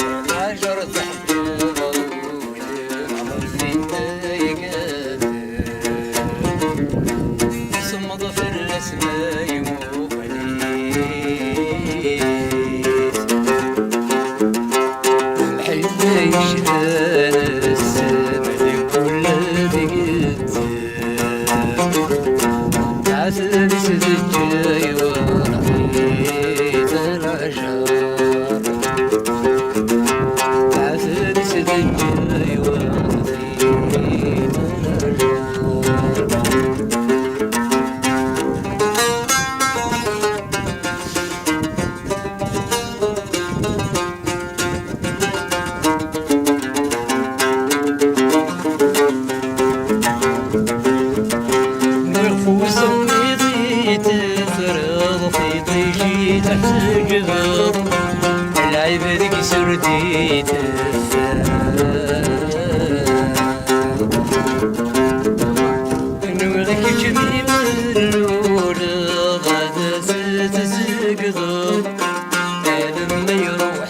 العجر تحت ضوء العمر يقدر صمد في الاسماء محب يشهد السما لكل ذقت عسل سجاي ورحيت العشر عسل سجاي ورحيت العشر في طيشي تحت الجبل العباد سردي نورك جميل النور غدا ستزقض لما يروح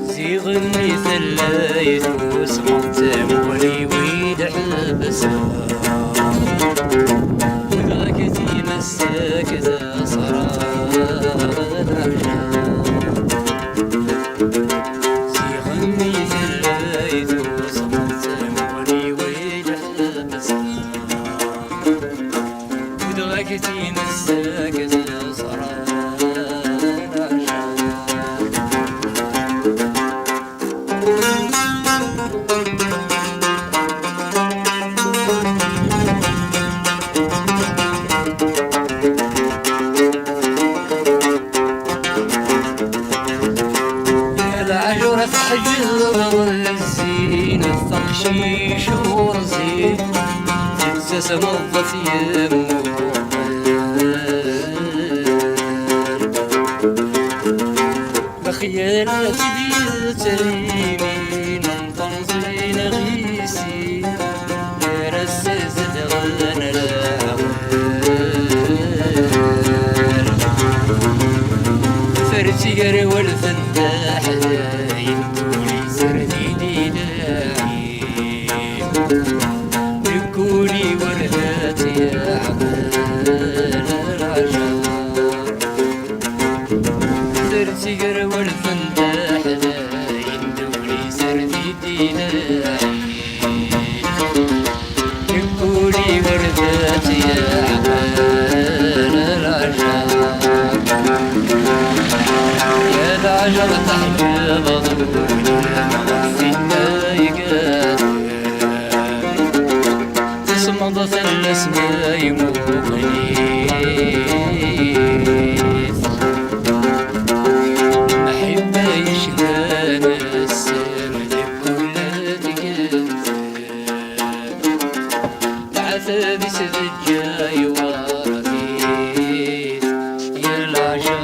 زيغ مثل يدوس مطمولي حبس وذاكتي مسك ذا صرانا سيغني الليل وصمت مولي ويد حبس وذاكتي مسك ذا صرانا العجرة تحجر الزين الثقشيش ورزين تنسى نظف يمه بخيالات بيت اليمين تنظرين غيسي رسز دغن فرتير والفنداح ينتولي سردي ديناي يكوني ورهات يا عقل العجر فرتير والفنداح ينتولي سردي ديناي يكوني ورهات يا عقل العجر العجر تحت ضلول في النايقات تصمد في الاسماء مغنيث محب يشهد السما لكل ذقت تعثى بسجاي ورثيث يا العجر